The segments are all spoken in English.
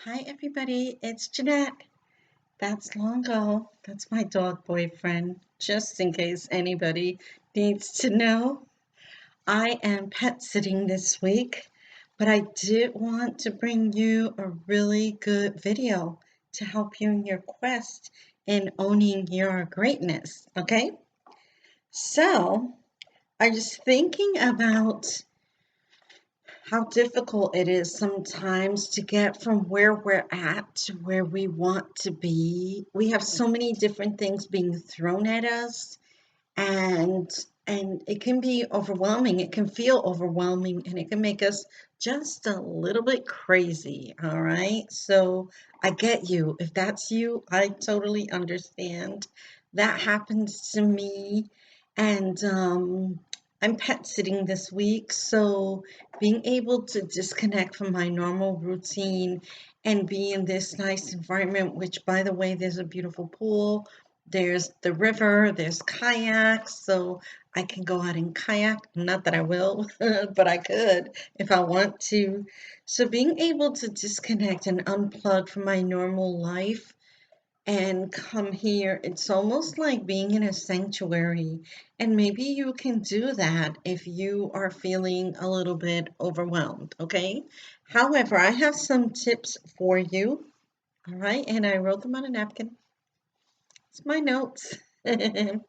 Hi, everybody. It's Jeanette. That's Longo. That's my dog boyfriend, just in case anybody needs to know. I am pet sitting this week, but I did want to bring you a really good video to help you in your quest in owning your greatness. Okay? So, I was thinking about how difficult it is sometimes to get from where we're at to where we want to be. We have so many different things being thrown at us and it can be overwhelming. It can feel overwhelming and it can make us just a little bit crazy, all right? So I get you. If that's you, I totally understand. That happens to me and I'm pet sitting this week, so being able to disconnect from my normal routine and be in this nice environment, which, by the way, there's a beautiful pool, there's the river, there's kayaks, so I can go out and kayak. Not that I will, but I could if I want to. So being able to disconnect and unplug from my normal life and come here, it's almost like being in a sanctuary. And maybe you can do that if you are feeling a little bit overwhelmed, okay? However, I have some tips for you, all right? And I wrote them on a napkin. It's my notes. The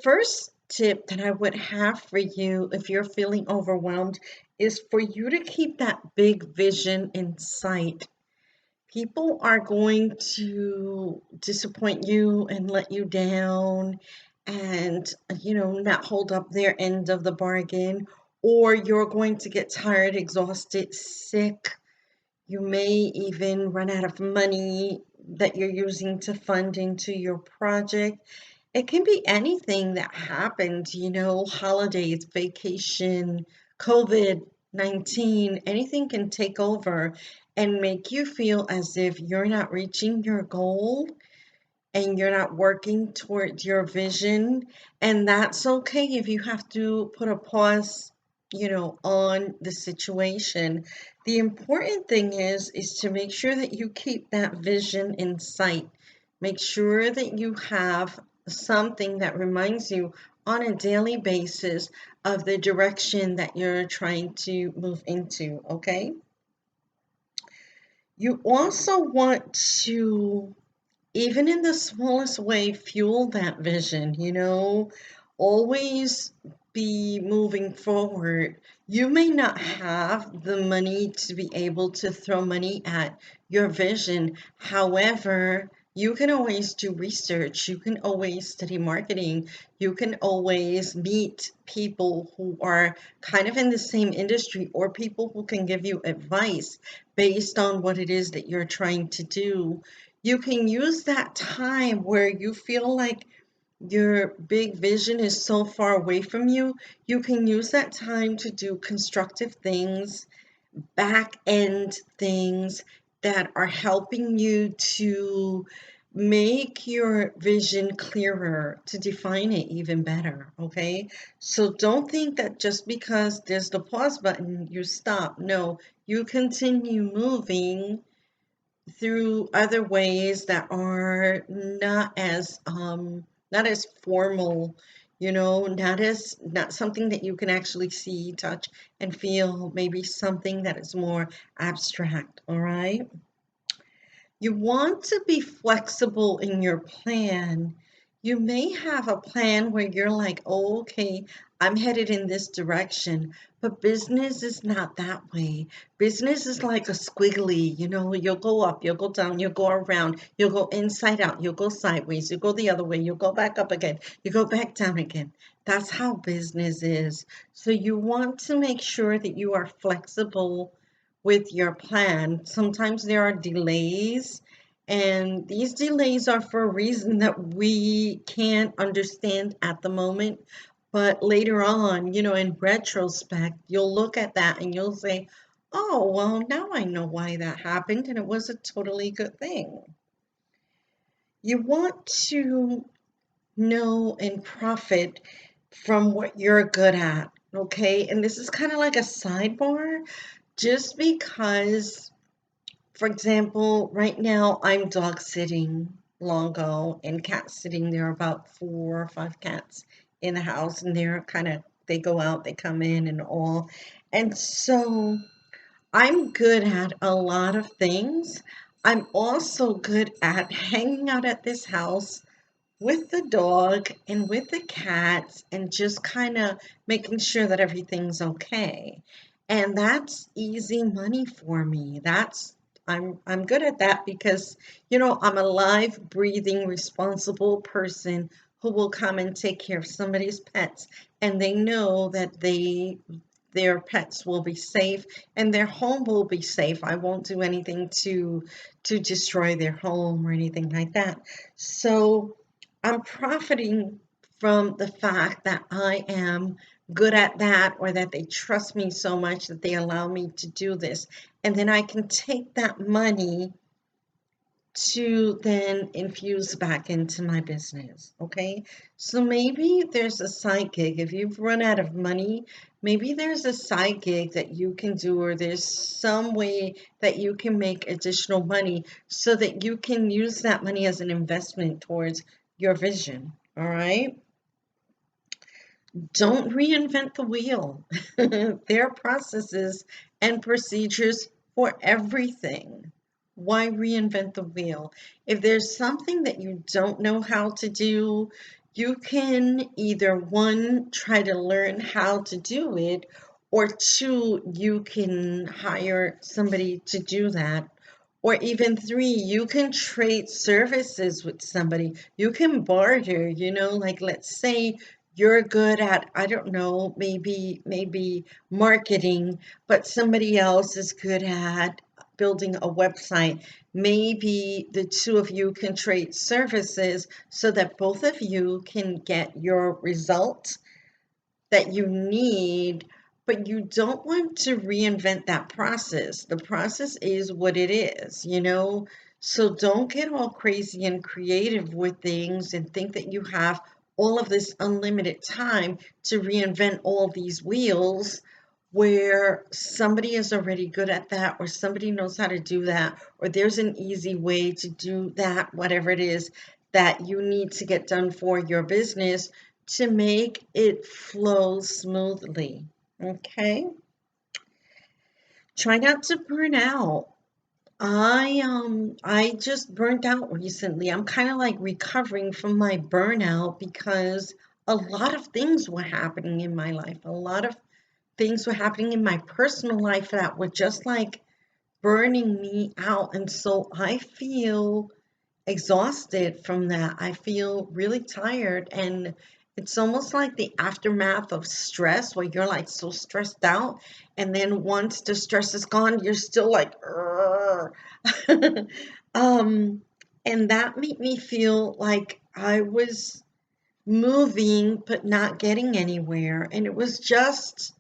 first tip that I would have for you if you're feeling overwhelmed is for you to keep that big vision in sight. People are going to disappoint you and let you down and, not hold up their end of the bargain, or you're going to get tired, exhausted, sick. You may even run out of money that you're using to fund into your project. It can be anything that happened, holidays, vacation, COVID-19, anything can take over and make you feel as if you're not reaching your goal and you're not working toward your vision. And that's okay if you have to put a pause, on the situation. The important thing is to make sure that you keep that vision in sight. Make sure that you have something that reminds you on a daily basis of the direction that you're trying to move into, okay? You also want to, even in the smallest way, fuel that vision, always be moving forward. You may not have the money to be able to throw money at your vision. However, you can always do research. You can always study marketing. You can always meet people who are kind of in the same industry or people who can give you advice based on what it is that you're trying to do. You can use that time where you feel like your big vision is so far away from you. You can use that time to do constructive things, back end things that are helping you to make your vision clearer, to define it even better. Okay. So don't think that just because there's the pause button, you stop. No, you continue moving through other ways that are not as formal, not something that you can actually see, touch, and feel, maybe something that is more abstract, all right? You want to be flexible in your plan. You may have a plan where you're like, oh, okay, I'm headed in this direction, but business is not that way. Business is like a squiggly, you'll go up, you'll go down, you'll go around, you'll go inside out, you'll go sideways, you'll go the other way, you'll go back up again, you go back down again. That's how business is. So you want to make sure that you are flexible with your plan. Sometimes there are delays, and these delays are for a reason that we can't understand at the moment. But later on, in retrospect, you'll look at that and you'll say, oh, well, now I know why that happened, and it was a totally good thing. You want to know and profit from what you're good at, okay? And this is kind of like a sidebar, just because For example, right now I'm dog sitting Longo and cat sitting. There are about 4 or 5 cats in the house, and they're kind of, they go out, they come in, and all. And so I'm good at a lot of things. I'm also good at hanging out at this house with the dog and with the cats and just kind of making sure that everything's okay. And that's easy money for me. I'm good at that because I'm a live, breathing, responsible person who will come and take care of somebody's pets, and they know that their pets will be safe and their home will be safe. I won't do anything to destroy their home or anything like that. So I'm profiting from the fact that I am good at that, or that they trust me so much that they allow me to do this. And then I can take that money to then infuse back into my business. Okay. So maybe there's a side gig. If you've run out of money, maybe there's a side gig that you can do, or there's some way that you can make additional money so that you can use that money as an investment towards your vision. All right. Don't reinvent the wheel. There are processes and procedures for everything. Why reinvent the wheel? If there's something that you don't know how to do, you can either one, try to learn how to do it, or two, you can hire somebody to do that. Or even three, you can trade services with somebody. You can barter, like let's say you're good at, I don't know, maybe marketing, but somebody else is good at building a website. Maybe the two of you can trade services so that both of you can get your result that you need, but you don't want to reinvent that process. The process is what it is. So don't get all crazy and creative with things and think that you have all of this unlimited time to reinvent all these wheels, where somebody is already good at that, or somebody knows how to do that, or there's an easy way to do that, whatever it is that you need to get done for your business to make it flow smoothly. Okay? Try not to burn out. I just burnt out recently. I'm kind of like recovering from my burnout because a lot of things were happening in my life. A lot of things were happening in my personal life that were just like burning me out. And so I feel exhausted from that. I feel really tired, and it's almost like the aftermath of stress where you're like so stressed out, and then once the stress is gone, you're still like, um, and that made me feel like I was moving but not getting anywhere, and it was just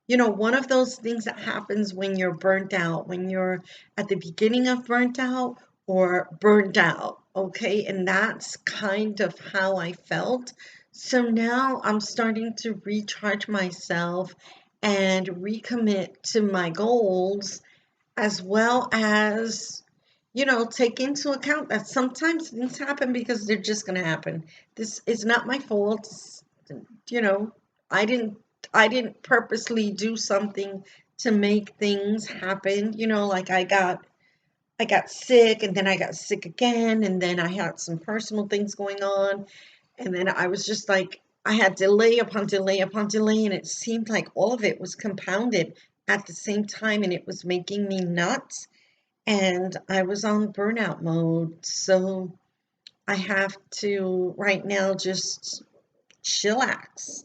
one of those things that happens when you're burnt out, when you're at the beginning of burnt out or burned out. Okay. And that's kind of how I felt. So now I'm starting to recharge myself and recommit to my goals, as well as, take into account that sometimes things happen because they're just going to happen. This is not my fault. You know, I didn't I didn't purposely do something to make things happen. Like I got sick, and then I got sick again, and then I had some personal things going on, and then I was just like, I had delay upon delay upon delay, and it seemed like all of it was compounded at the same time, and it was making me nuts, and I was on burnout mode. So I have to right now just chillax.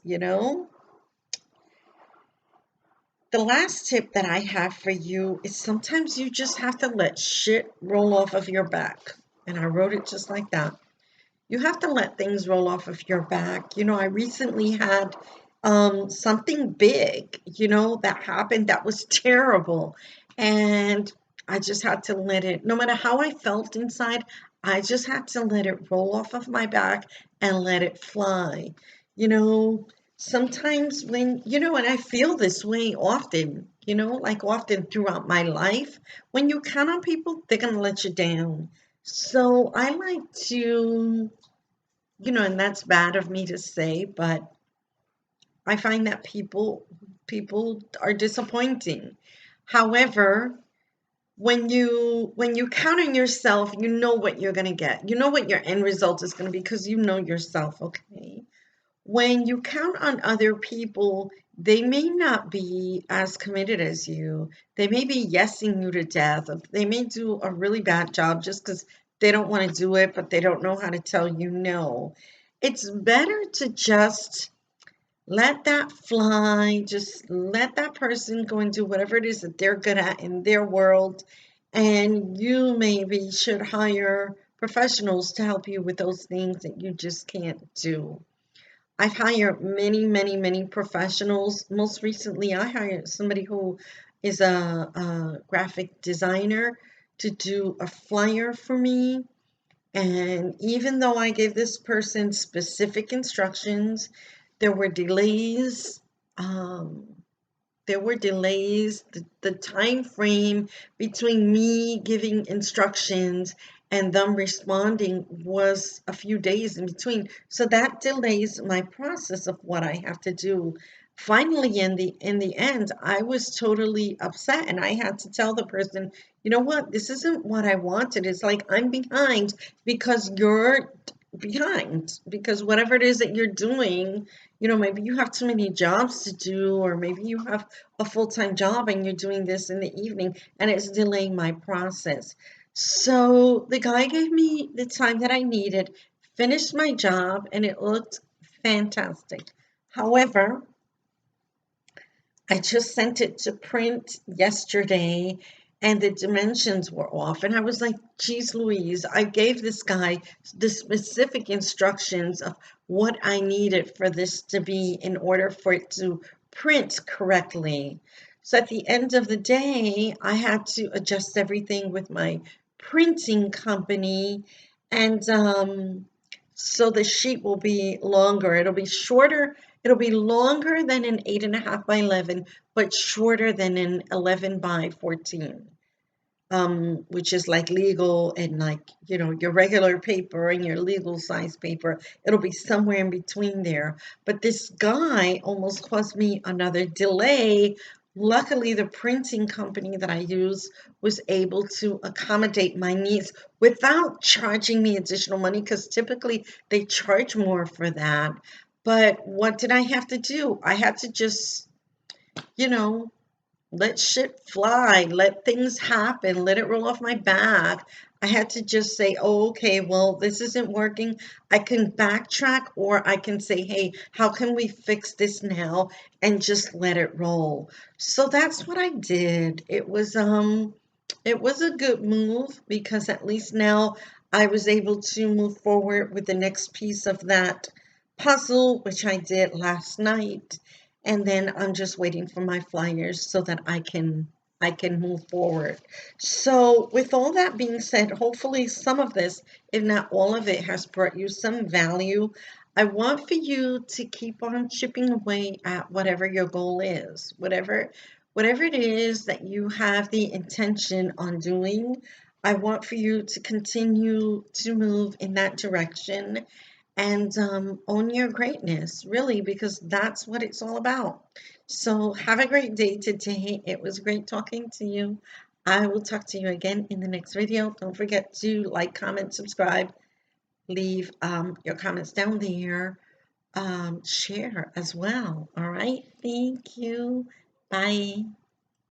The last tip that I have for you is sometimes you just have to let shit roll off of your back. And I wrote it just like that. You have to let things roll off of your back. I recently had something big, that happened that was terrible. And I just had to let it, no matter how I felt inside, I just had to let it roll off of my back and let it fly. You know, Sometimes when, and I feel this way often, like often throughout my life, when you count on people, they're going to let you down. So I like to, and that's bad of me to say, but I find that people are disappointing. However, when you count on yourself, you know what you're going to get. You know what your end result is going to be because you know yourself, okay? When you count on other people, they may not be as committed as you. They may be yesing you to death. They may do a really bad job just because they don't want to do it, but they don't know how to tell you no. It's better to just let that fly. Just let that person go and do whatever it is that they're good at in their world. And you maybe should hire professionals to help you with those things that you just can't do. I've hired many, many, many professionals. Most recently, I hired somebody who is a graphic designer to do a flyer for me. And even though I gave this person specific instructions, there were delays. Um, there were delays. The time frame between me giving instructions and them responding was a few days in between. So that delays my process of what I have to do. Finally, in the end, I was totally upset and I had to tell the person, you know what, this isn't what I wanted. It's like I'm behind because you're behind, because whatever it is that you're doing, maybe you have too many jobs to do, or maybe you have a full-time job and you're doing this in the evening and it's delaying my process. So the guy gave me the time that I needed, finished my job, and it looked fantastic. However, I just sent it to print yesterday and the dimensions were off. And I was like, geez, Louise, I gave this guy the specific instructions of what I needed for this to be in order for it to print correctly. So at the end of the day, I had to adjust everything with my printing company. And so the sheet will be longer. It'll be shorter. It'll be longer than an 8.5 by 11, but shorter than an 11 by 14, which is like legal and like, your regular paper and your legal size paper. It'll be somewhere in between there. But this guy almost caused me another delay. Luckily, the printing company that I use was able to accommodate my needs without charging me additional money because typically they charge more for that. But what did I have to do? I had to just, you know, let shit fly, let things happen, let it roll off my back. I had to just say, oh, okay, well, this isn't working. I can backtrack or I can say, hey, how can we fix this now and just let it roll. So that's what I did. It was a good move because at least now I was able to move forward with the next piece of that puzzle, which I did last night. And then I'm just waiting for my flyers so that I can move forward. So with all that being said, hopefully some of this, if not all of it, has brought you some value. I want for you to keep on chipping away at whatever your goal is, whatever it is that you have the intention on doing. I want for you to continue to move in that direction and own your greatness, really, because that's what it's all about. So, have a great day today. It was great talking to you. I will talk to you again in the next video. Don't forget to like, comment, subscribe, leave your comments down there, share as well. All right. Thank you. Bye.